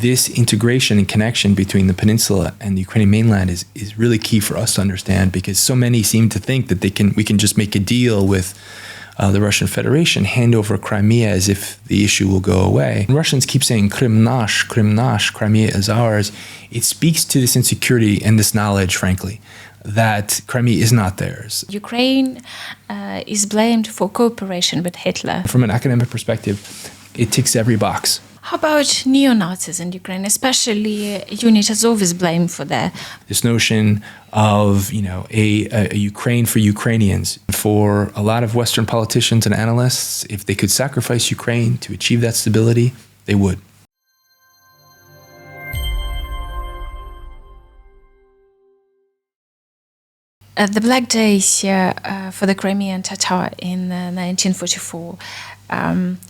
this integration and connection between the peninsula and the Ukrainian mainland is really key for us to understand, because so many seem to think that we can just make a deal with the Russian Federation, hand over Crimea as if the issue will go away. And Russians keep saying Krim nash, Crimea is ours. It speaks to this insecurity and this knowledge, frankly, that Crimea is not theirs. Ukraine is blamed for cooperation with Hitler. From an academic perspective, it ticks every box. How about neo-Nazis in Ukraine, especially Unit Azov is blamed for that? This notion of, a Ukraine for Ukrainians. For a lot of Western politicians and analysts, if they could sacrifice Ukraine to achieve that stability, they would. The Black Days for the Crimean Tatars in 1944,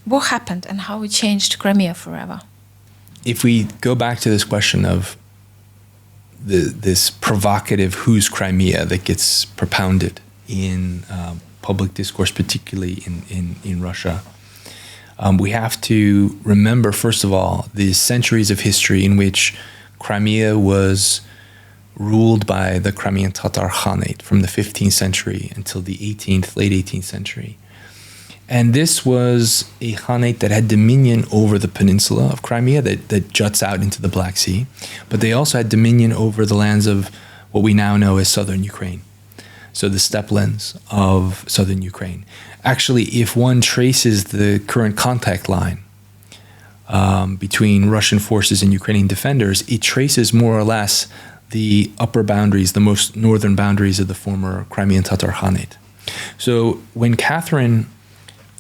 what happened and how it changed Crimea forever? If we go back to this question of this provocative who's Crimea that gets propounded in public discourse, particularly in Russia, we have to remember, first of all, the centuries of history in which Crimea was ruled by the Crimean Tatar Khanate from the 15th century until the late 18th century. And this was a Khanate that had dominion over the peninsula of Crimea that juts out into the Black Sea, but they also had dominion over the lands of what we now know as southern Ukraine. So the steppe lands of southern Ukraine. Actually, if one traces the current contact line between Russian forces and Ukrainian defenders, it traces more or less the upper boundaries, the most northern boundaries of the former Crimean Tatar Khanate. So when Catherine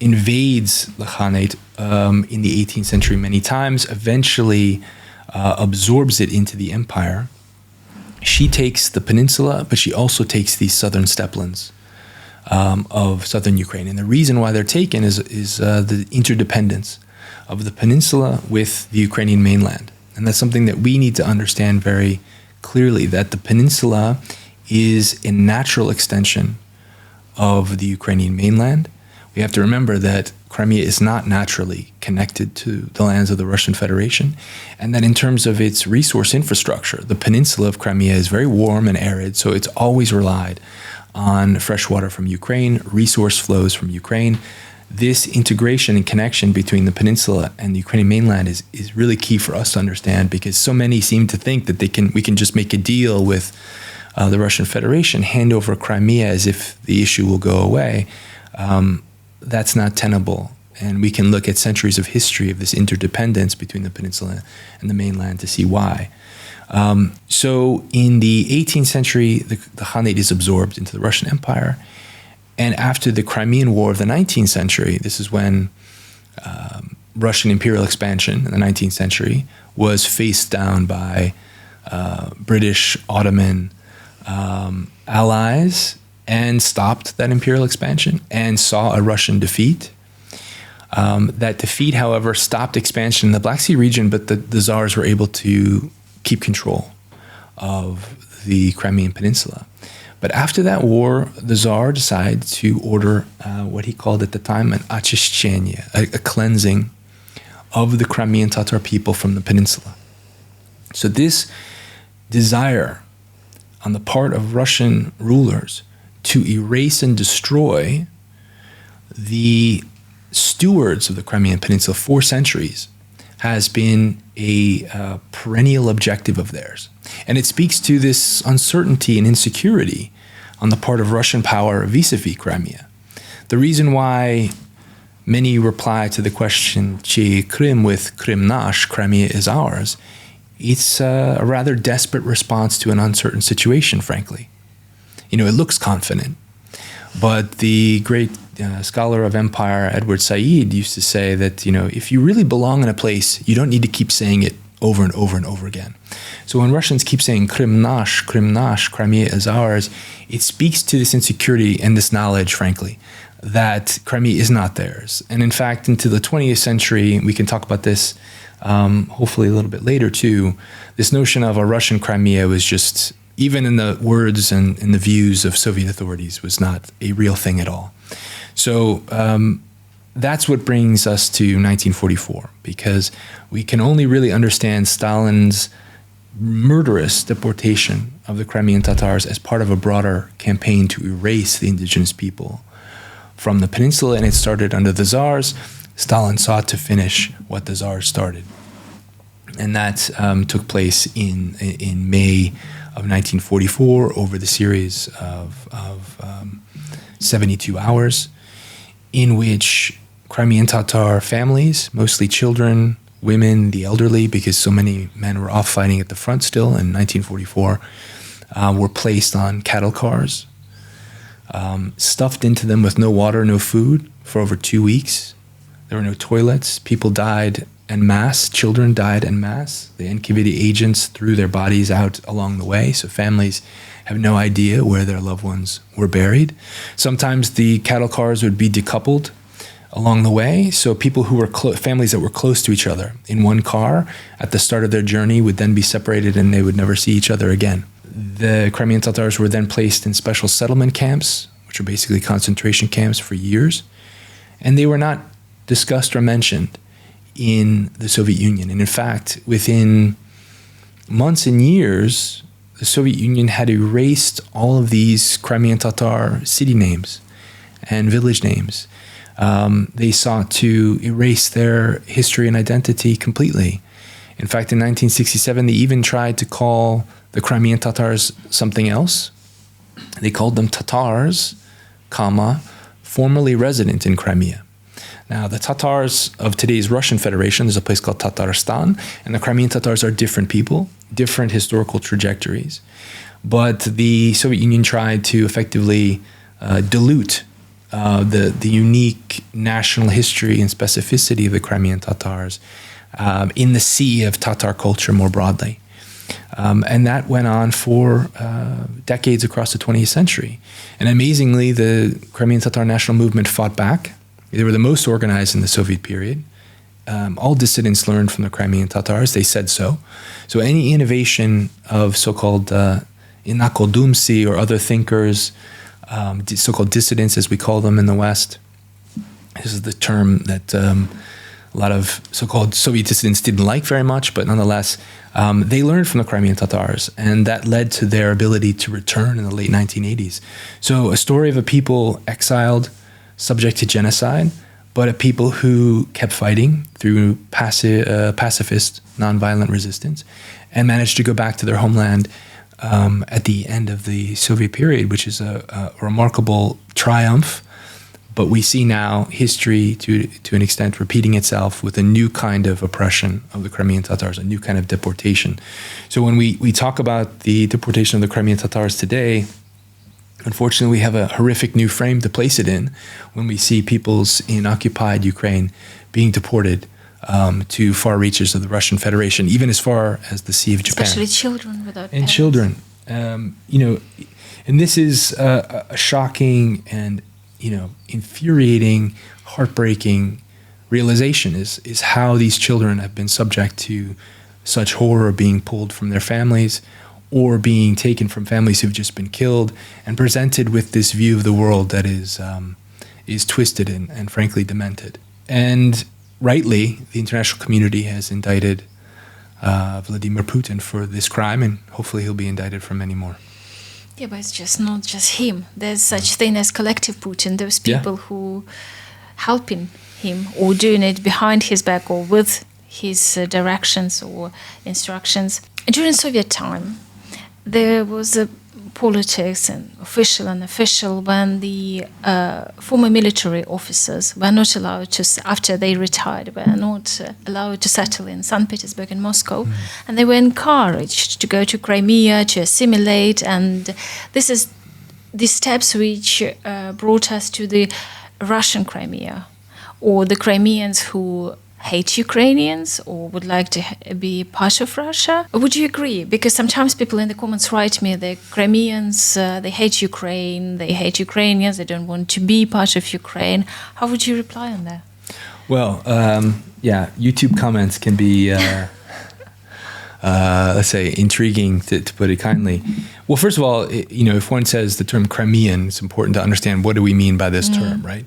invades the Khanate in the 18th century many times, eventually absorbs it into the empire, she takes the peninsula, but she also takes these southern steppelands of southern Ukraine. And the reason why they're taken is the interdependence of the peninsula with the Ukrainian mainland. And that's something that we need to understand very clearly, that the peninsula is a natural extension of the Ukrainian mainland. We have to remember that Crimea is not naturally connected to the lands of the Russian Federation, and that in terms of its resource infrastructure, the peninsula of Crimea is very warm and arid, so it's always relied on fresh water from Ukraine, resource flows from Ukraine. This integration and connection between the peninsula and the Ukrainian mainland is really key for us to understand, because so many seem to think that we can just make a deal with the Russian Federation, hand over Crimea as if the issue will go away. That's not tenable. And we can look at centuries of history of this interdependence between the peninsula and the mainland to see why. So in the 18th century, the Khanate is absorbed into the Russian Empire. And after the Crimean War of the 19th century, this is when Russian imperial expansion in the 19th century was faced down by British, Ottoman allies, and stopped that imperial expansion and saw a Russian defeat. That defeat, however, stopped expansion in the Black Sea region, but the Tsars were able to keep control of the Crimean Peninsula. But after that war, the Tsar decided to order what he called at the time an очищение, a cleansing of the Crimean Tatar people from the peninsula. So this desire on the part of Russian rulers to erase and destroy the stewards of the Crimean Peninsula for centuries has been a perennial objective of theirs. And it speaks to this uncertainty and insecurity on the part of Russian power vis-a-vis Crimea. The reason why many reply to the question, Che Krim with Krim nash, Crimea is ours, it's a rather desperate response to an uncertain situation, frankly. It looks confident, but the great scholar of empire, Edward Said, used to say that, if you really belong in a place, you don't need to keep saying it over and over and over again. So when Russians keep saying Krim nash, Crimea is ours, it speaks to this insecurity and this knowledge, frankly, that Crimea is not theirs. And in fact, into the 20th century, we can talk about this hopefully a little bit later too, this notion of a Russian Crimea was just, even in the words and in the views of Soviet authorities, was not a real thing at all. So that's what brings us to 1944, because we can only really understand Stalin's murderous deportation of the Crimean Tatars as part of a broader campaign to erase the indigenous people from the peninsula, and it started under the Tsars. Stalin sought to finish what the Tsars started. And that took place in May of 1944 over the series of 72 hours, in which Crimean Tatar families, mostly children, women, the elderly, because so many men were off fighting at the front still in 1944, were placed on cattle cars, stuffed into them with no water, no food for over 2 weeks. There were no toilets. People died en masse. Children died en masse. The NKVD agents threw their bodies out along the way, so families have no idea where their loved ones were buried. Sometimes the cattle cars would be decoupled along the way, so people who were families that were close to each other in one car at the start of their journey would then be separated and they would never see each other again. The Crimean Tatars were then placed in special settlement camps, which are basically concentration camps, for years, and they were not discussed or mentioned in the Soviet Union. And in fact, within months and years, the Soviet Union had erased all of these Crimean Tatar city names and village names. They sought to erase their history and identity completely. In fact, in 1967, they even tried to call the Crimean Tatars something else. They called them Tatars, formerly resident in Crimea. Now, the Tatars of today's Russian Federation, there's a place called Tatarstan, and the Crimean Tatars are different people, different historical trajectories. But the Soviet Union tried to effectively dilute the unique national history and specificity of the Crimean Tatars in the sea of Tatar culture more broadly. And that went on for decades across the 20th century. And amazingly, the Crimean Tatar national movement fought back. They were the most organized in the Soviet period. All dissidents learned from the Crimean Tatars. They said so. So any innovation of so-called inakodumsi or other thinkers, so-called dissidents, as we call them in the West, this is the term that a lot of so-called Soviet dissidents didn't like very much, but nonetheless, they learned from the Crimean Tatars, and that led to their ability to return in the late 1980s. So a story of a people exiled, subject to genocide, but a people who kept fighting through pacifist, nonviolent resistance and managed to go back to their homeland at the end of the Soviet period, which is a remarkable triumph. But we see now history, to an extent, repeating itself with a new kind of oppression of the Crimean Tatars, a new kind of deportation. So when we talk about the deportation of the Crimean Tatars today, unfortunately, we have a horrific new frame to place it in when we see peoples in occupied Ukraine being deported to far reaches of the Russian Federation, even as far as the Sea of Japan. Especially children without parents. And children. And this is a shocking and, infuriating, heartbreaking realization is how these children have been subject to such horror, being pulled from their families or being taken from families who've just been killed and presented with this view of the world that is twisted and frankly demented. And rightly, the international community has indicted Vladimir Putin for this crime, and hopefully he'll be indicted for many more. Yeah, but it's just not just him. There's such thing as collective Putin. Those people who helping him or doing it behind his back or with his directions or instructions. During Soviet time, there was a politics and unofficial when the former military officers were not allowed to, after they retired, were not allowed to settle in St. Petersburg and Moscow, and they were encouraged to go to Crimea to assimilate, and this is the steps which brought us to the Russian Crimea, or the Crimeans who hate Ukrainians or would like to be part of Russia. Would you agree? Because sometimes people in the comments write me, the Crimeans, they hate Ukraine, they hate Ukrainians, they don't want to be part of Ukraine. How would you reply on that? Well, YouTube comments can be, let's say, intriguing, to put it kindly. Well, first of all, if one says the term Crimean, it's important to understand what do we mean by this term, right?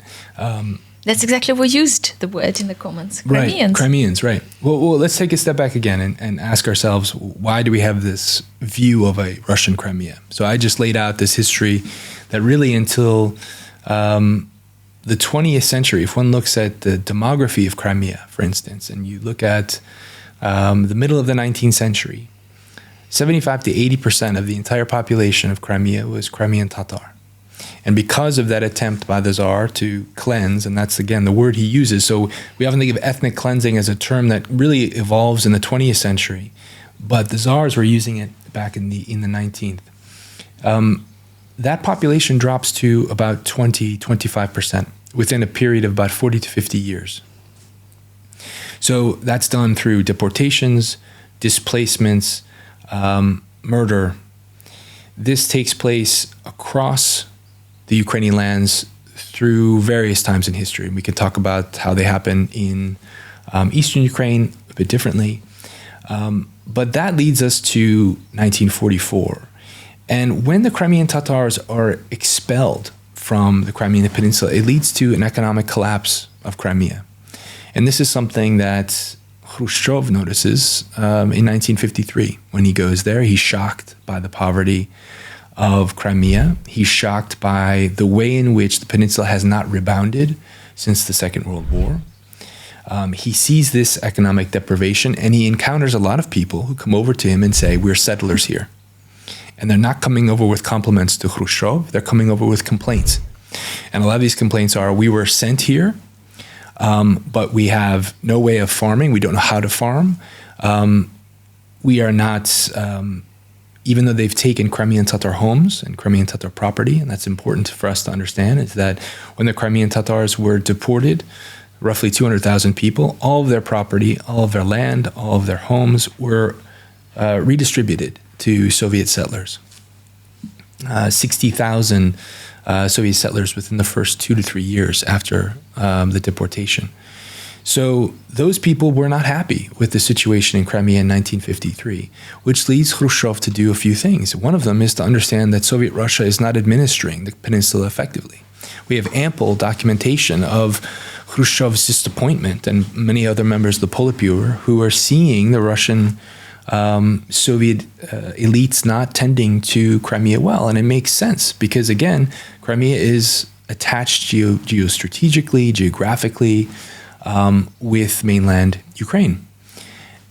That's exactly what used the word in the comments. Crimeans. Right, Crimeans, right. Well, let's take a step back again and ask ourselves, why do we have this view of a Russian Crimea? So I just laid out this history that really until the 20th century, if one looks at the demography of Crimea, for instance, and you look at the middle of the 19th century, 75 to 80% of the entire population of Crimea was Crimean Tatar. And because of that attempt by the Tsar to cleanse, and that's, again, the word he uses, so we often think of ethnic cleansing as a term that really evolves in the 20th century, but the Tsars were using it back in the 19th. That population drops to about 20-25% within a period of about 40 to 50 years. So that's done through deportations, displacements, murder. This takes place across the Ukrainian lands through various times in history. We can talk about how they happen in eastern Ukraine a bit differently. But that leads us to 1944. And when the Crimean Tatars are expelled from the Crimean Peninsula, it leads to an economic collapse of Crimea. And this is something that Khrushchev notices in 1953. When he goes there, he's shocked by the poverty of Crimea. He's shocked by the way in which the peninsula has not rebounded since the Second World War. He sees this economic deprivation, and he encounters a lot of people who come over to him and say, we're settlers here. And they're not coming over with compliments to Khrushchev, they're coming over with complaints. And a lot of these complaints are, we were sent here, but we have no way of farming, we don't know how to farm. We are not, even though they've taken Crimean Tatar homes and Crimean Tatar property, and that's important for us to understand, is that when the Crimean Tatars were deported, roughly 200,000 people, all of their property, all of their land, all of their homes were redistributed to Soviet settlers. 60,000 Soviet settlers within the first 2 to 3 years after the deportation. So those people were not happy with the situation in Crimea in 1953, which leads Khrushchev to do a few things. One of them is to understand that Soviet Russia is not administering the peninsula effectively. We have ample documentation of Khrushchev's disappointment and many other members of the Politburo who are seeing the Russian Soviet elites not tending to Crimea well. And it makes sense because, again, Crimea is attached geostrategically, geographically, with mainland Ukraine.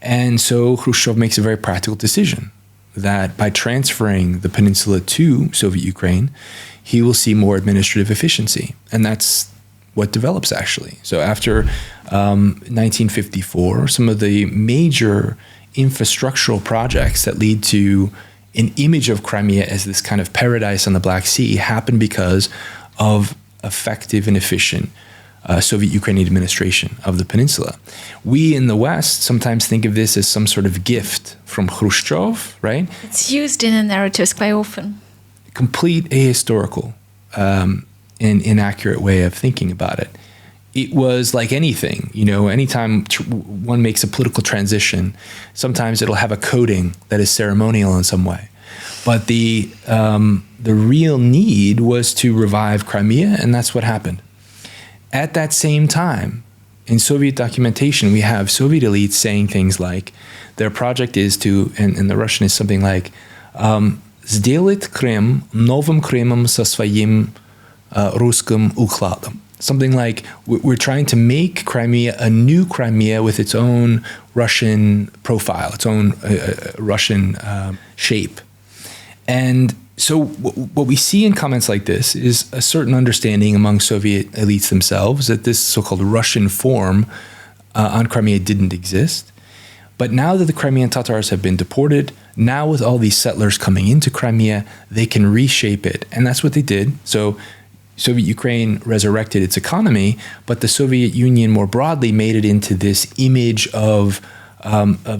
And so Khrushchev makes a very practical decision that by transferring the peninsula to Soviet Ukraine, he will see more administrative efficiency. And that's what develops, actually. So after 1954, some of the major infrastructural projects that lead to an image of Crimea as this kind of paradise on the Black Sea happen because of effective and efficient Soviet Ukrainian administration of the peninsula. We in the West sometimes think of this as some sort of gift from Khrushchev, right? It's used in the narratives quite often. Complete ahistorical and inaccurate way of thinking about it. It was like anything, you know, anytime one makes a political transition, sometimes it'll have a coding that is ceremonial in some way. But the real need was to revive Crimea, and that's what happened. At that same time, in Soviet documentation, we have Soviet elites saying things like, their project is to, and the Russian is something like, «Сделать Крым новым Крымом со своим русским укладом». Something like, we're trying to make Crimea a new Crimea with its own Russian profile, its own Russian shape. And so what we see in comments like this is a certain understanding among Soviet elites themselves that this so-called Russian form on Crimea didn't exist. But now that the Crimean Tatars have been deported, now with all these settlers coming into Crimea, they can reshape it. And that's what they did. So Soviet Ukraine resurrected its economy, but the Soviet Union more broadly made it into this image of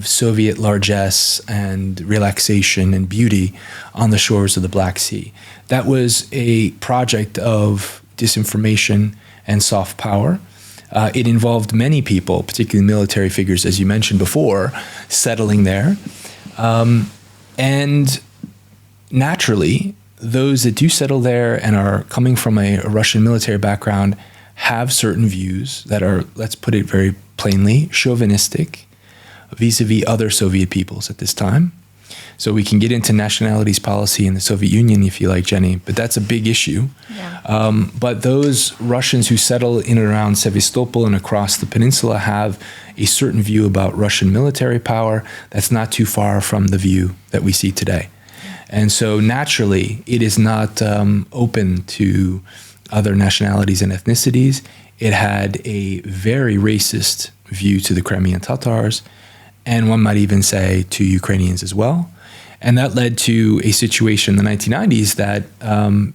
Soviet largesse and relaxation and beauty on the shores of the Black Sea. That was a project of disinformation and soft power. It involved many people, particularly military figures, as you mentioned before, settling there. And naturally, those that do settle there and are coming from a Russian military background have certain views that are, let's put it very plainly, chauvinistic vis-a-vis other Soviet peoples at this time. So we can get into nationalities policy in the Soviet Union if you like, Jenny, but that's a big issue. Yeah. But those Russians who settle in and around Sevastopol and across the peninsula have a certain view about Russian military power that's not too far from the view that we see today. And so naturally, it is not open to other nationalities and ethnicities. It had a very racist view to the Crimean Tatars, and one might even say to Ukrainians as well. And that led to a situation in the 1990s that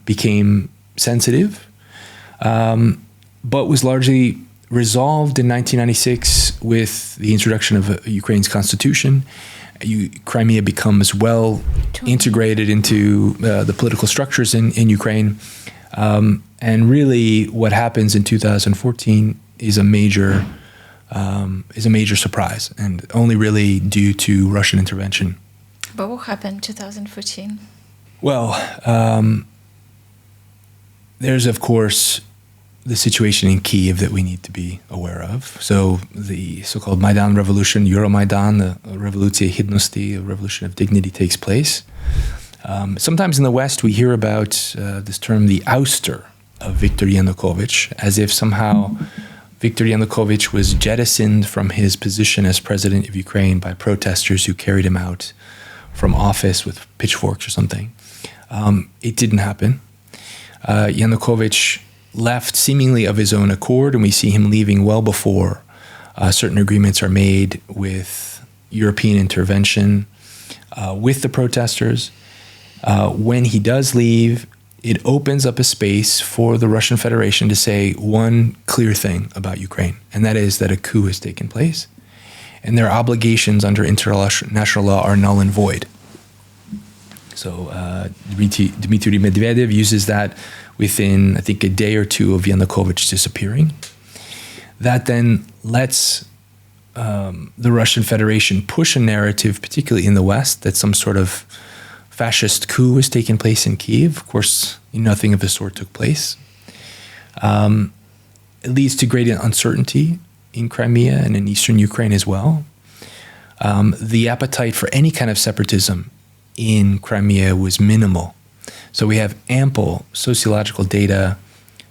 became sensitive, but was largely resolved in 1996 with the introduction of Ukraine's constitution. Crimea becomes well integrated into the political structures in Ukraine. And really what happens in 2014 is a major surprise, and only really due to Russian intervention. But what happened in 2014? Well, there's, of course, the situation in Kyiv that we need to be aware of. So the so-called Maidan revolution, Euromaidan, the Revoluция Hidnosti, a revolution of dignity, takes place. Sometimes in the West, we hear about this term, the ouster of Viktor Yanukovych, as if somehow Viktor Yanukovych was jettisoned from his position as president of Ukraine by protesters who carried him out from office with pitchforks or something. It didn't happen. Yanukovych left seemingly of his own accord, and we see him leaving well before certain agreements are made with European intervention with the protesters. When he does leave, it opens up a space for the Russian Federation to say one clear thing about Ukraine, and that is that a coup has taken place, and their obligations under international law are null and void. So Dmitry Medvedev uses that within, I think, a day or two of Yanukovych disappearing. That then lets the Russian Federation push a narrative, particularly in the West, that some sort of fascist coup has taken place in Kyiv. Of course, nothing of the sort took place. It leads to great uncertainty in Crimea and in eastern Ukraine as well. The appetite for any kind of separatism in Crimea was minimal. So we have ample sociological data,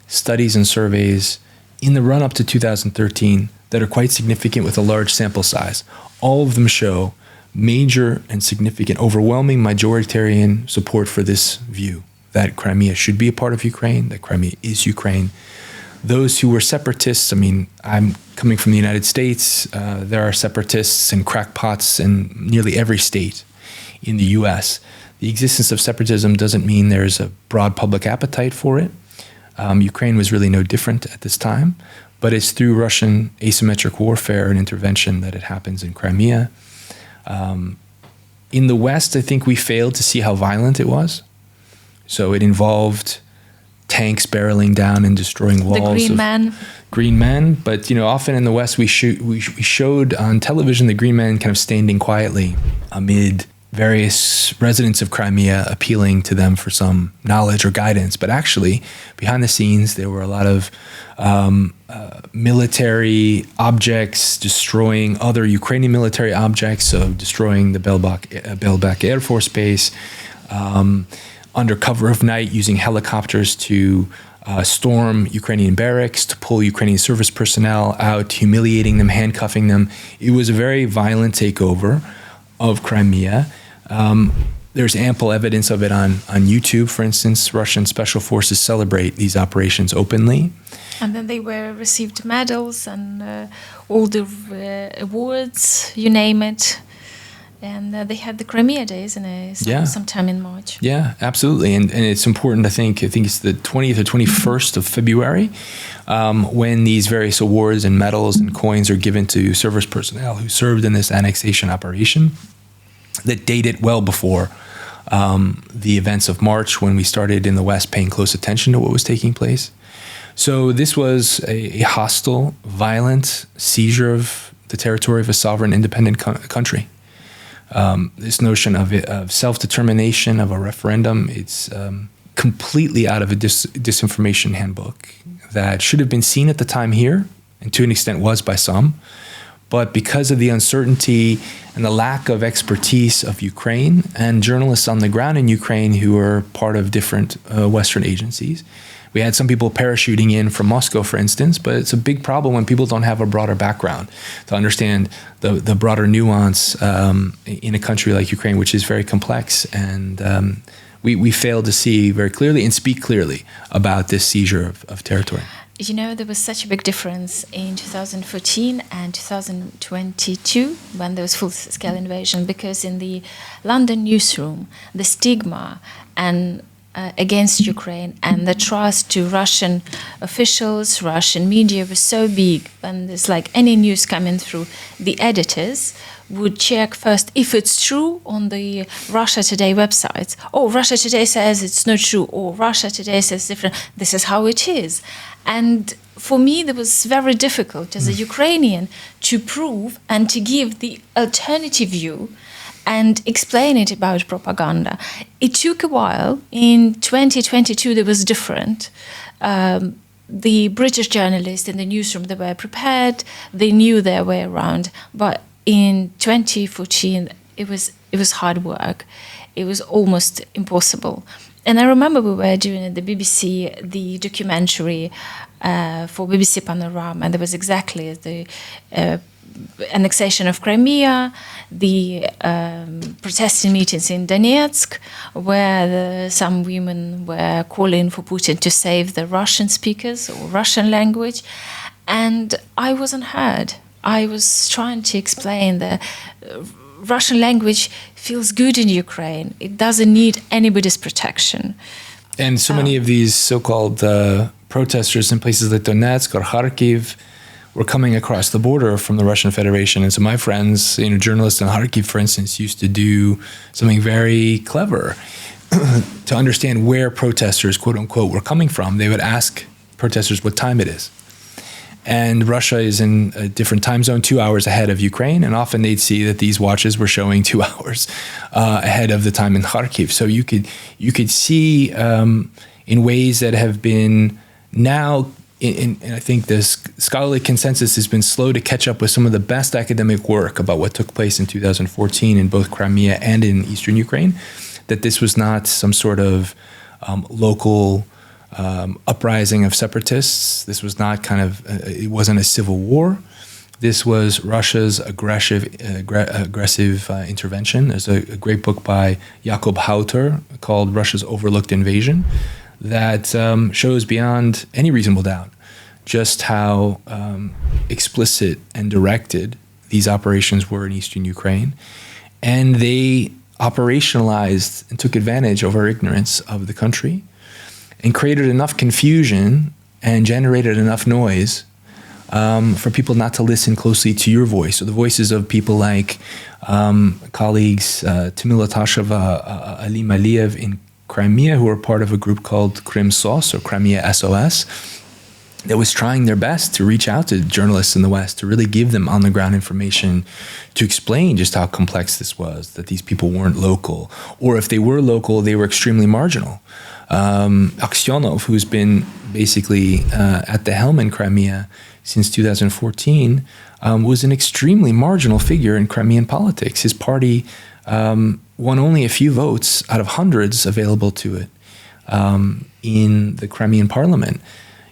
studies and surveys in the run-up to 2013 that are quite significant with a large sample size. All of them show major and significant, overwhelming majoritarian support for this view, that Crimea should be a part of Ukraine, that Crimea is Ukraine. Those who were separatists, I mean, I'm coming from the United States, there are separatists and crackpots in nearly every state in the US. The existence of separatism doesn't mean there's a broad public appetite for it. Ukraine was really no different at this time, but it's through Russian asymmetric warfare and intervention that it happens in Crimea. In the West, I think we failed to see how violent it was. So it involved tanks barreling down and destroying walls. The Green Men. But often in the West, we showed on television the Green Men kind of standing quietly amid various residents of Crimea, appealing to them for some knowledge or guidance. But actually, behind the scenes, there were a lot of military objects destroying other Ukrainian military objects, so destroying the Belbek Air Force Base, under cover of night, using helicopters to storm Ukrainian barracks, to pull Ukrainian service personnel out, humiliating them, handcuffing them. It was a very violent takeover of Crimea. There's ample evidence of it on YouTube, for instance. Russian special forces celebrate these operations openly. And then they received medals and all the awards, you name it. And they had the Crimea Days sometime in March. Yeah, absolutely. And it's important, I think it's the 20th or 21st of February, when these various awards and medals and coins are given to service personnel who served in this annexation operation that dated well before the events of March, when we started in the West paying close attention to what was taking place. So this was a hostile, violent seizure of the territory of a sovereign, independent country. This notion of self-determination, of a referendum, it's completely out of a disinformation handbook that should have been seen at the time here, and to an extent was by some. But because of the uncertainty and the lack of expertise of Ukraine and journalists on the ground in Ukraine who are part of different Western agencies, we had some people parachuting in from Moscow, for instance, but it's a big problem when people don't have a broader background to understand the broader nuance in a country like Ukraine, which is very complex. And we fail to see very clearly and speak clearly about this seizure of territory. You know, there was such a big difference in 2014 and 2022 when there was full-scale invasion, because in the London newsroom, the stigma and against Ukraine and the trust to Russian officials, Russian media was so big. When there's like any news coming through, the editors would check first if it's true on the Russia Today websites. Oh, Russia Today says it's not true. Or Russia Today says different. This is how it is. And for me, it was very difficult as a Ukrainian to prove and to give the alternative view and explain it about propaganda. It took a while. In 2022, it was different. The British journalists in the newsroom, they were prepared. They knew their way around. But in 2014, it was hard work. It was almost impossible. And I remember we were doing at the BBC the documentary for BBC Panorama, and there was exactly the annexation of Crimea, the protesting meetings in Donetsk, where some women were calling for Putin to save the Russian speakers or Russian language, and I wasn't heard. I was trying to explain that Russian language feels good in Ukraine. It doesn't need anybody's protection. And so many of these so-called protesters in places like Donetsk or Kharkiv were coming across the border from the Russian Federation. And so my friends, journalists in Kharkiv, for instance, used to do something very clever to understand where protesters, quote unquote, were coming from. They would ask protesters what time it is. And Russia is in a different time zone, 2 hours ahead of Ukraine. And often they'd see that these watches were showing 2 hours ahead of the time in Kharkiv. So you could see in ways that have been now, and I think the scholarly consensus has been slow to catch up with some of the best academic work about what took place in 2014 in both Crimea and in eastern Ukraine, that this was not some sort of local uprising of separatists. This was not it wasn't a civil war. This was Russia's aggressive intervention. There's a great book by Jakob Hauter called Russia's Overlooked Invasion that shows beyond any reasonable doubt just how explicit and directed these operations were in eastern Ukraine. And they operationalized and took advantage of our ignorance of the country and created enough confusion and generated enough noise for people not to listen closely to your voice, or the voices of people like colleagues Tamila Tasheva, Ali Maliev in Crimea, who were part of a group called Crim SOS, or Crimea SOS, that was trying their best to reach out to journalists in the West, to really give them on-the-ground information, to explain just how complex this was, that these people weren't local, or if they were local, they were extremely marginal. Aksyonov, who's been basically at the helm in Crimea since 2014, was an extremely marginal figure in Crimean politics. His party won only a few votes out of hundreds available to it in the Crimean parliament.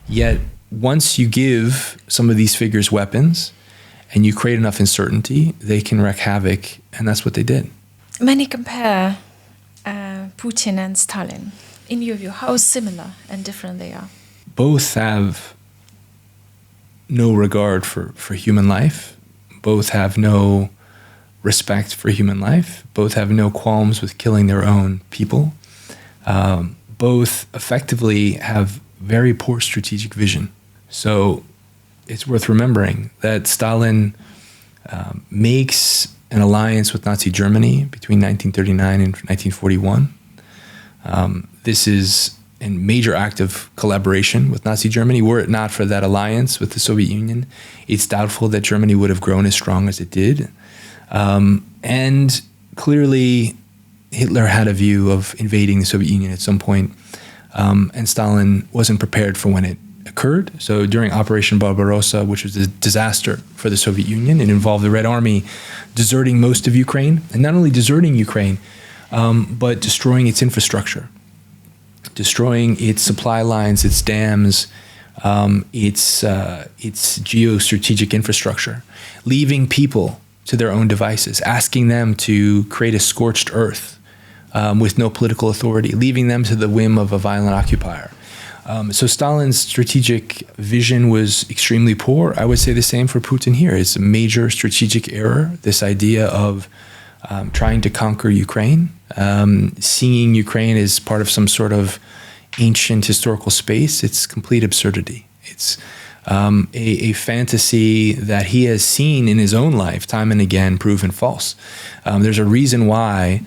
Yet, once you give some of these figures weapons and you create enough uncertainty, they can wreak havoc, and that's what they did. Many compare Putin and Stalin. In your view, how similar and different they are? Both have no regard for human life. Both have no respect for human life. Both have no qualms with killing their own people. Both effectively have very poor strategic vision. So it's worth remembering that Stalin makes an alliance with Nazi Germany between 1939 and 1941. This is a major act of collaboration with Nazi Germany. Were it not for that alliance with the Soviet Union, it's doubtful that Germany would have grown as strong as it did. And clearly, Hitler had a view of invading the Soviet Union at some point, and Stalin wasn't prepared for when it occurred. So during Operation Barbarossa, which was a disaster for the Soviet Union, it involved the Red Army deserting most of Ukraine, and not only deserting Ukraine, but destroying its infrastructure, destroying its supply lines, its dams, its geostrategic infrastructure, leaving people to their own devices, asking them to create a scorched earth with no political authority, leaving them to the whim of a violent occupier. So Stalin's strategic vision was extremely poor. I would say the same for Putin here. It's a major strategic error, this idea of trying to conquer Ukraine, seeing Ukraine as part of some sort of ancient historical space. It's complete absurdity. It's a fantasy that he has seen in his own life time and again proven false. There's a reason why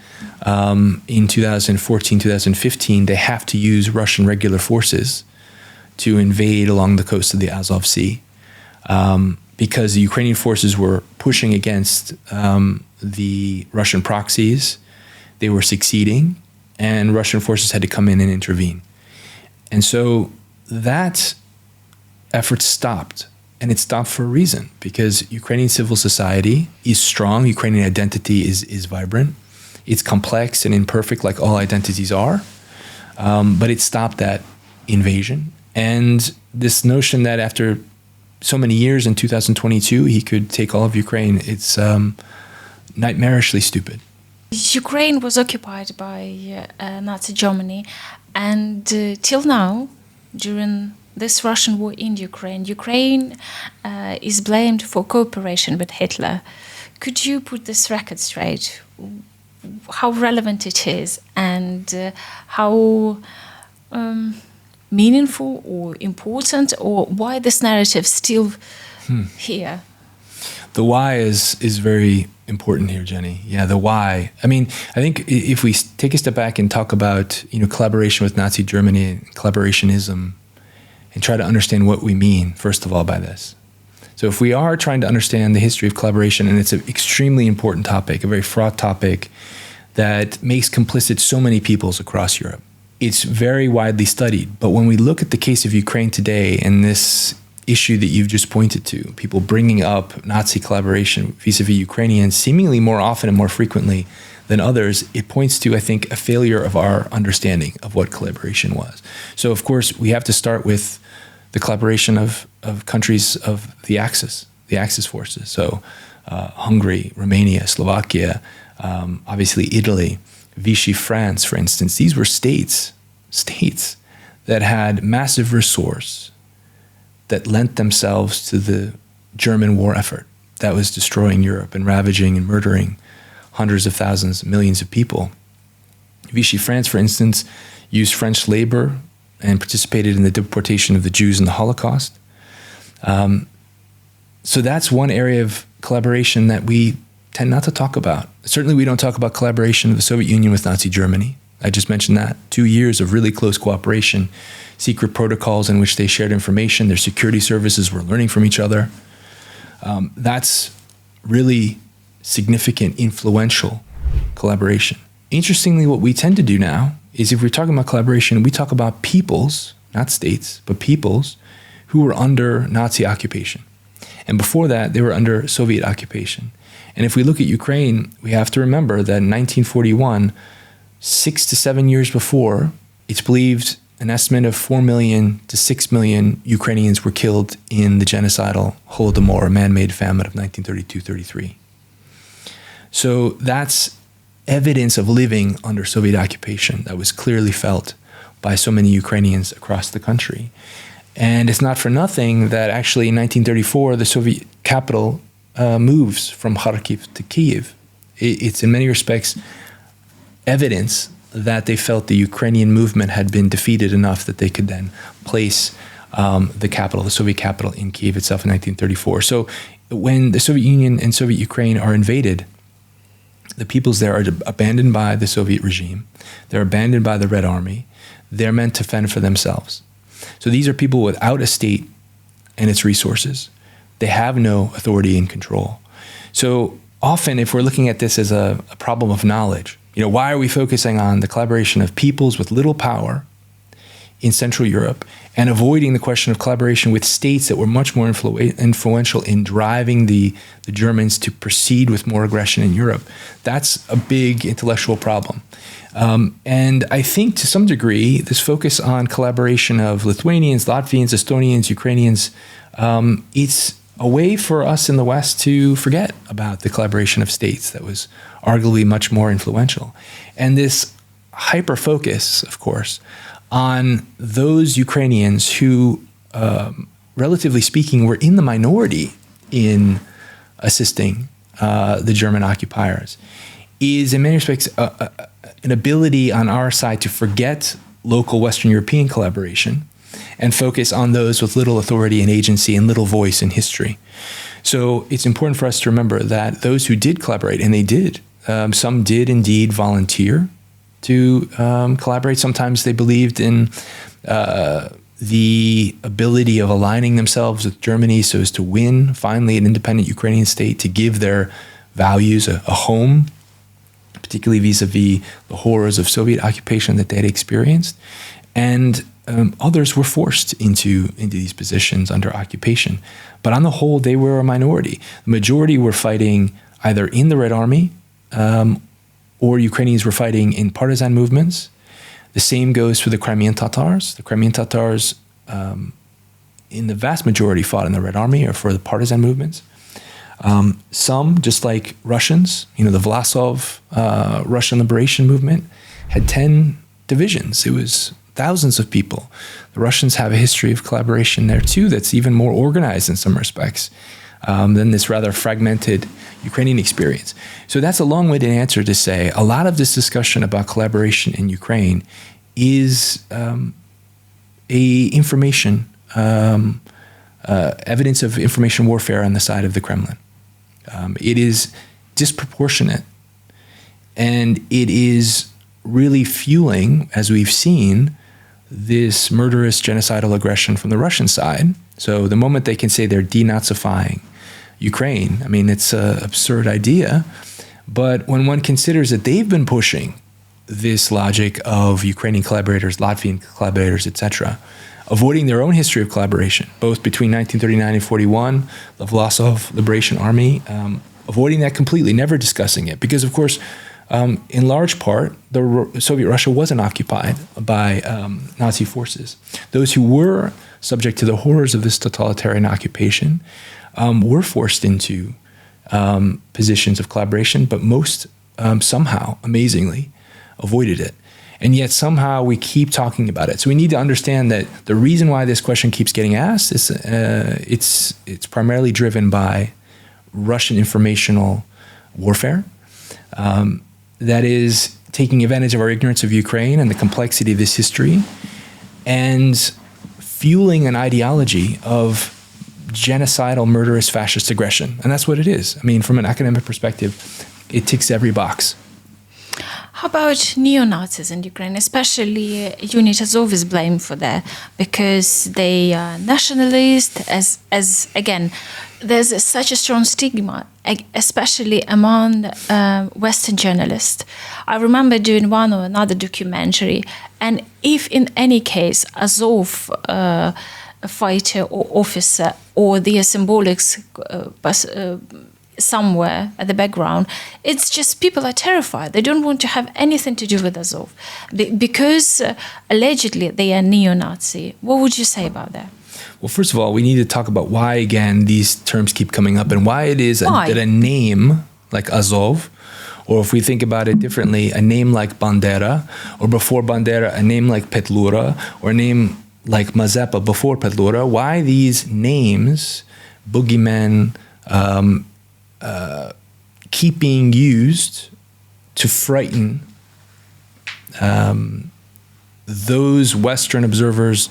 in 2014, 2015, they have to use Russian regular forces to invade along the coast of the Azov Sea, because the Ukrainian forces were pushing against the Russian proxies. They were succeeding, and Russian forces had to come in and intervene. And so that effort stopped, and it stopped for a reason, because Ukrainian civil society is strong, Ukrainian identity is vibrant, it's complex and imperfect like all identities are, but it stopped that invasion. And this notion that after so many years in 2022 he could take all of Ukraine, it's nightmarishly stupid. Ukraine was occupied by Nazi Germany, and till now, during this Russian war in Ukraine, Ukraine is blamed for cooperation with Hitler. Could you put this record straight? How relevant it is, and how meaningful or important, or why this narrative still here? The why is very important here, Jenny. Yeah, the why. I mean, I think if we take a step back and talk about, collaboration with Nazi Germany and collaborationism, and try to understand what we mean, first of all, by this. So if we are trying to understand the history of collaboration, and it's an extremely important topic, a very fraught topic that makes complicit so many peoples across Europe, it's very widely studied. But when we look at the case of Ukraine today and this issue that you've just pointed to, people bringing up Nazi collaboration vis-a-vis Ukrainians seemingly more often and more frequently than others, it points to, I think, a failure of our understanding of what collaboration was. So, of course, we have to start with the collaboration of countries of the Axis forces. So Hungary, Romania, Slovakia, obviously Italy, Vichy France, for instance. These were states that had massive resource that lent themselves to the German war effort that was destroying Europe and ravaging and murdering hundreds of thousands, millions of people. Vichy France, for instance, used French labor and participated in the deportation of the Jews in the Holocaust. So that's one area of collaboration that we tend not to talk about. Certainly we don't talk about collaboration of the Soviet Union with Nazi Germany. I just mentioned that. 2 years of really close cooperation, secret protocols in which they shared information, their security services were learning from each other. That's really significant, influential collaboration. Interestingly, what we tend to do now is if we're talking about collaboration, we talk about peoples, not states, but peoples who were under Nazi occupation. And before that, they were under Soviet occupation. And if we look at Ukraine, we have to remember that in 1941, 6 to 7 years before, it's believed an estimate of 4 million to 6 million Ukrainians were killed in the genocidal Holodomor, man-made famine of 1932-33. So that's evidence of living under Soviet occupation that was clearly felt by so many Ukrainians across the country. And it's not for nothing that actually in 1934, the Soviet capital moves from Kharkiv to Kyiv. It's in many respects evidence that they felt the Ukrainian movement had been defeated enough that they could then place the capital, the Soviet capital, in Kyiv itself in 1934. So when the Soviet Union and Soviet Ukraine are invaded, the peoples there are abandoned by the Soviet regime. They're abandoned by the Red Army. They're meant to fend for themselves. So these are people without a state and its resources. They have no authority and control. So often, if we're looking at this as a problem of knowledge, why are we focusing on the collaboration of peoples with little power in Central Europe and avoiding the question of collaboration with states that were much more influential in driving the Germans to proceed with more aggression in Europe. That's a big intellectual problem. And I think to some degree, this focus on collaboration of Lithuanians, Latvians, Estonians, Ukrainians, it's a way for us in the West to forget about the collaboration of states that was arguably much more influential. And this hyper-focus, of course, on those Ukrainians who, relatively speaking, were in the minority in assisting the German occupiers, is in many respects an ability on our side to forget local Western European collaboration and focus on those with little authority and agency and little voice in history. So it's important for us to remember that those who did collaborate, and they did, some did indeed volunteer to collaborate. Sometimes they believed in the ability of aligning themselves with Germany so as to win, finally, an independent Ukrainian state, to give their values a home, particularly vis-a-vis the horrors of Soviet occupation that they had experienced. And others were forced into these positions under occupation. But on the whole, they were a minority. The majority were fighting either in the Red Army or Ukrainians were fighting in partisan movements. The same goes for the Crimean Tatars. The Crimean Tatars, in the vast majority, fought in the Red Army or for the partisan movements. Some, just like Russians, the Vlasov Russian liberation movement, had 10 divisions. It was thousands of people. The Russians have a history of collaboration there too that's even more organized in some respects than this rather fragmented Ukrainian experience. So that's a long-winded answer to say a lot of this discussion about collaboration in Ukraine is evidence of information warfare on the side of the Kremlin. It is disproportionate, and it is really fueling, as we've seen, this murderous genocidal aggression from the Russian side. So the moment they can say they're denazifying Ukraine, I mean, it's an absurd idea. But when one considers that they've been pushing this logic of Ukrainian collaborators, Latvian collaborators, etc., avoiding their own history of collaboration, both between 1939 and 41, the Vlasov Liberation Army, avoiding that completely, never discussing it. Because, of course, in large part, Soviet Russia wasn't occupied by Nazi forces. Those who were subject to the horrors of this totalitarian occupation were forced into positions of collaboration, but most somehow, amazingly, avoided it. And yet somehow we keep talking about it. So we need to understand that the reason why this question keeps getting asked is it's primarily driven by Russian informational warfare. That is taking advantage of our ignorance of Ukraine and the complexity of this history and fueling an ideology of genocidal, murderous, fascist aggression. And that's what it is. I mean, from an academic perspective, it ticks every box. How about neo-Nazis in Ukraine? Especially Unit Azov is blamed for that because they are nationalist, as again, there's such a strong stigma, especially among Western journalists. I remember doing one or another documentary, and if in any case Azov fighter or officer or their symbolics somewhere at the background, it's just people are terrified. They don't want to have anything to do with Azov because allegedly they are neo-Nazi. What would you say about that? Well, first of all, we need to talk about why, again, these terms keep coming up and why it is that a name like Azov, or if we think about it differently, a name like Bandera, or before Bandera, a name like Petlura, or a name like Mazepa before Petlura, why these names, boogeymen, keep being used to frighten those Western observers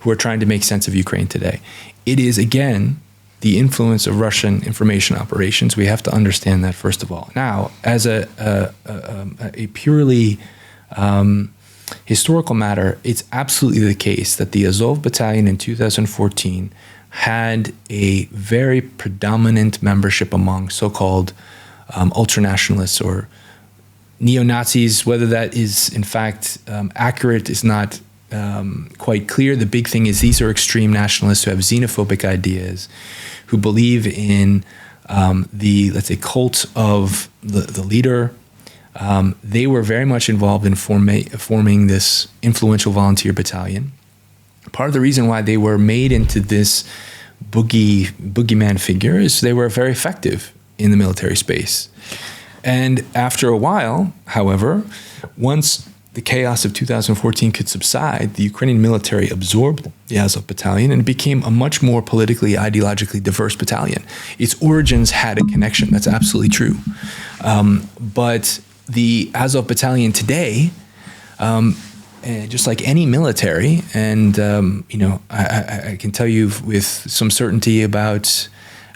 who are trying to make sense of Ukraine today. It is, again, the influence of Russian information operations. We have to understand that, first of all. Now, as a purely historical matter, it's absolutely the case that the Azov Battalion in 2014 had a very predominant membership among so-called ultranationalists or neo-Nazis. Whether that is in fact accurate is not quite clear. The big thing is these are extreme nationalists who have xenophobic ideas, who believe in the, let's say, cult of the leader. They were very much involved in forming this influential volunteer battalion. Part of the reason why they were made into this boogeyman figure is they were very effective in the military space. And after a while, however, once the chaos of 2014 could subside, the Ukrainian military absorbed the Azov battalion and became a much more politically, ideologically diverse battalion. Its origins had a connection. That's absolutely true. But the Azov battalion today, just like any military, and I can tell you with some certainty about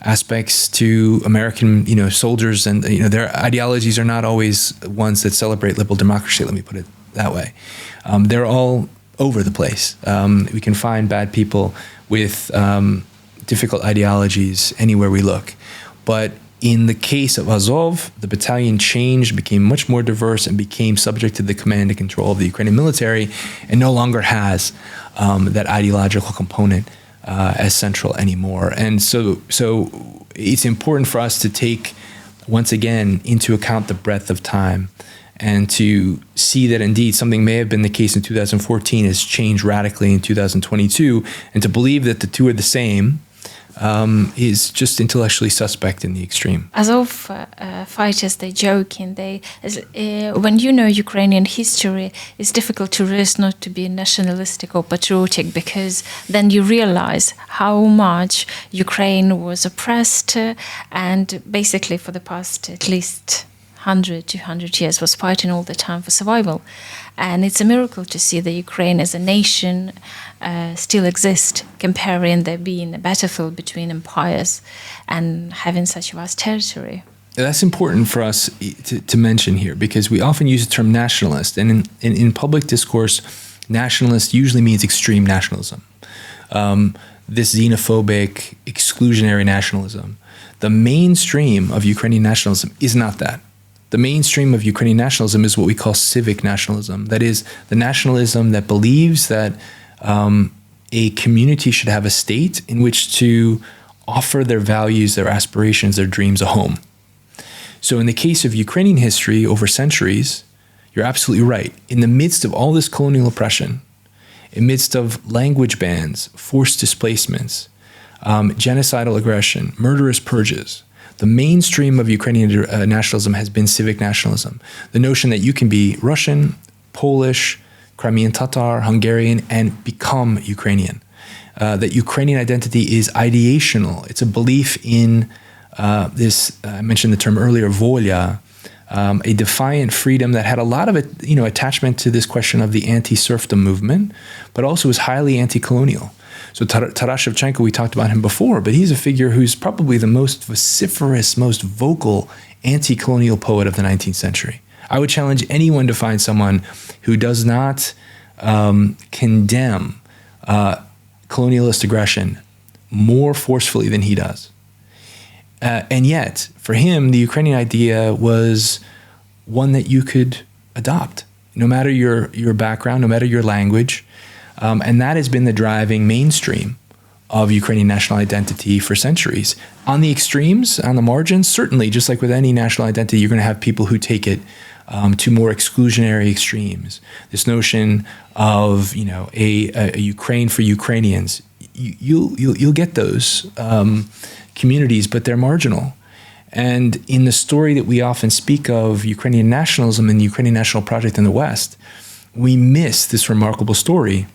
aspects to American, soldiers, and their ideologies are not always ones that celebrate liberal democracy. Let me put it that way. They're all over the place. We can find bad people with difficult ideologies anywhere we look. But in the case of Azov, the battalion changed, became much more diverse, and became subject to the command and control of the Ukrainian military, and no longer has that ideological component as central anymore. And so it's important for us to take, once again, into account the breadth of time, and to see that indeed something may have been the case in 2014 has changed radically in 2022, and to believe that the two are the same is just intellectually suspect in the extreme. Azov fighters, they joke, and when you know Ukrainian history, it's difficult to risk not to be nationalistic or patriotic, because then you realize how much Ukraine was oppressed, and basically for the past at least 100, 200 years was fighting all the time for survival. And it's a miracle to see that Ukraine as a nation still exists, comparing there being a battlefield between empires and having such a vast territory. That's important for us to mention here, because we often use the term nationalist, and in public discourse, nationalist usually means extreme nationalism. This xenophobic, exclusionary nationalism. The mainstream of Ukrainian nationalism is not that. The mainstream of Ukrainian nationalism is what we call civic nationalism. That is, the nationalism that believes that a community should have a state in which to offer their values, their aspirations, their dreams a home. So in the case of Ukrainian history over centuries, you're absolutely right. In the midst of all this colonial oppression, in the midst of language bans, forced displacements, genocidal aggression, murderous purges, the mainstream of Ukrainian nationalism has been civic nationalism. The notion that you can be Russian, Polish, Crimean Tatar, Hungarian, and become Ukrainian. That Ukrainian identity is ideational. It's a belief in this, I mentioned the term earlier, volia, a defiant freedom that had a lot of attachment to this question of the anti-serfdom movement, but also was highly anti-colonial. So Taras Shevchenko, we talked about him before, but he's a figure who's probably the most vociferous, most vocal anti-colonial poet of the 19th century. I would challenge anyone to find someone who does not condemn colonialist aggression more forcefully than he does. And yet, for him, the Ukrainian idea was one that you could adopt, no matter your background, no matter your language. And that has been the driving mainstream of Ukrainian national identity for centuries. On the extremes, on the margins, certainly, just like with any national identity, you're going to have people who take it to more exclusionary extremes. This notion of a Ukraine for Ukrainians, you'll get those communities, but they're marginal. And in the story that we often speak of Ukrainian nationalism and the Ukrainian national project in the West, we miss this remarkable story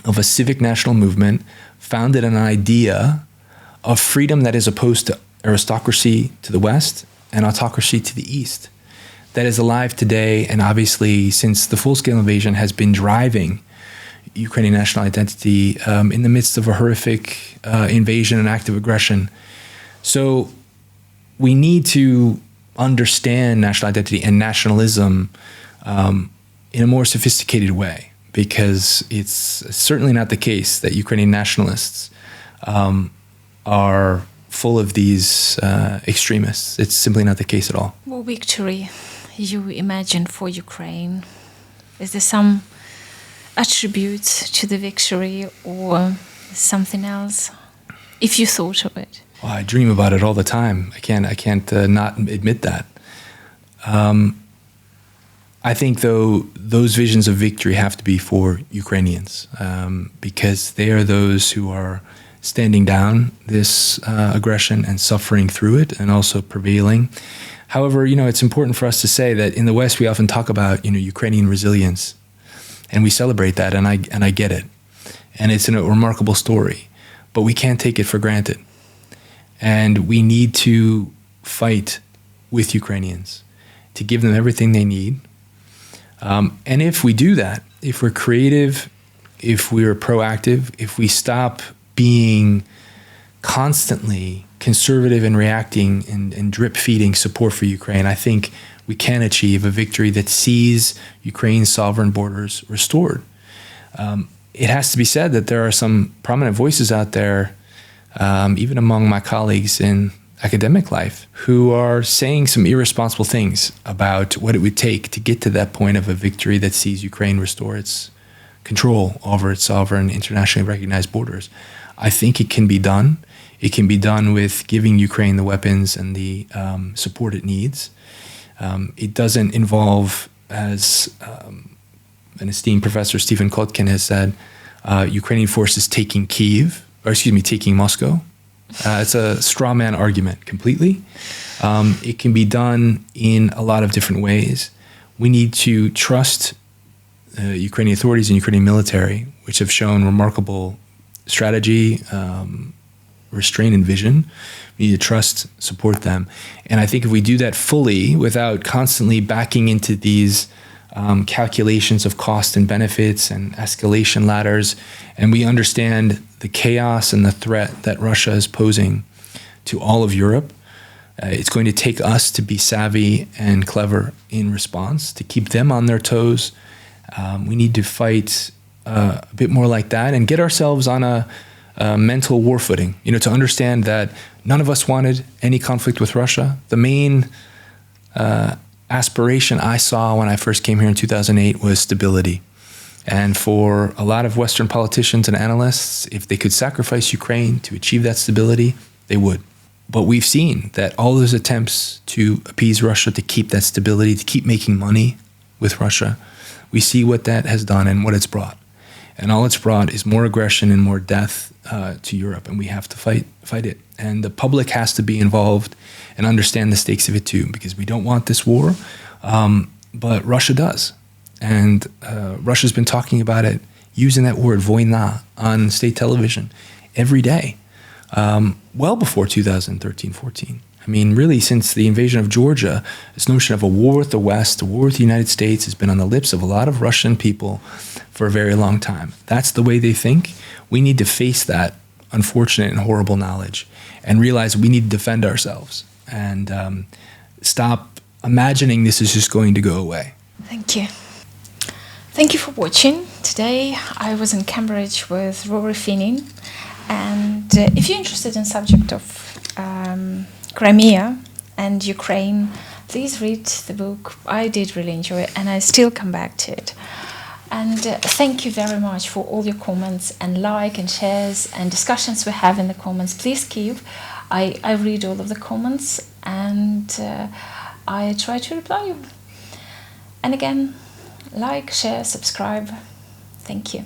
of a civic national movement founded on an idea of freedom that is opposed to aristocracy to the West and autocracy to the East, that is alive today, and obviously since the full-scale invasion has been driving Ukrainian national identity in the midst of a horrific invasion and active aggression. So we need to understand national identity and nationalism in a more sophisticated way, because it's certainly not the case that Ukrainian nationalists are full of these extremists. It's simply not the case at all. What victory you imagine for Ukraine? Is there some attributes to the victory or something else, if you thought of it? Well, I dream about it all the time. I can't not admit that. I think, though, those visions of victory have to be for Ukrainians, because they are those who are standing down this aggression and suffering through it, and also prevailing. However, it's important for us to say that in the West we often talk about Ukrainian resilience, and we celebrate that, and I get it, and it's a remarkable story, but we can't take it for granted, and we need to fight with Ukrainians to give them everything they need. And if we do that, if we're creative, if we're proactive, if we stop being constantly conservative and reacting and drip feeding support for Ukraine, I think we can achieve a victory that sees Ukraine's sovereign borders restored. It has to be said that there are some prominent voices out there, even among my colleagues in academic life, who are saying some irresponsible things about what it would take to get to that point of a victory that sees Ukraine restore its control over its sovereign, internationally recognized borders. I think it can be done. It can be done with giving Ukraine the weapons and the support it needs. It doesn't involve, as an esteemed professor, Stephen Kotkin, has said, Ukrainian forces taking taking Moscow. It's a straw man argument completely. It can be done in a lot of different ways. We need to trust Ukrainian authorities and Ukrainian military, which have shown remarkable strategy, restraint, and vision. We need to trust, support them. And I think if we do that fully without constantly backing into these calculations of cost and benefits and escalation ladders, and we understand the chaos and the threat that Russia is posing to all of Europe, it's going to take us to be savvy and clever in response, to keep them on their toes. We need to fight a bit more like that and get ourselves on a mental war footing, to understand that none of us wanted any conflict with Russia. The main aspiration I saw when I first came here in 2008 was stability. And for a lot of Western politicians and analysts, if they could sacrifice Ukraine to achieve that stability, they would. But we've seen that all those attempts to appease Russia, to keep that stability, to keep making money with Russia, we see what that has done and what it's brought. And all it's brought is more aggression and more death to Europe, and we have to fight it. And the public has to be involved and understand the stakes of it too, because we don't want this war, but Russia does. And Russia's been talking about it, using that word, voyna, on state television every day, well before 2013-14. I mean, really, since the invasion of Georgia, this notion of a war with the West, a war with the United States, has been on the lips of a lot of Russian people for a very long time. That's the way they think. We need to face that unfortunate and horrible knowledge and realize we need to defend ourselves and stop imagining this is just going to go away. Thank you. Thank you for watching. Today I was in Cambridge with Rory Finnin, and if you're interested in the subject of Crimea and Ukraine, please read the book. I did really enjoy it, and I still come back to it. And thank you very much for all your comments and like and shares and discussions we have in the comments. Please keep. I read all of the comments, and I try to reply you. And again, like, share, subscribe. Thank you.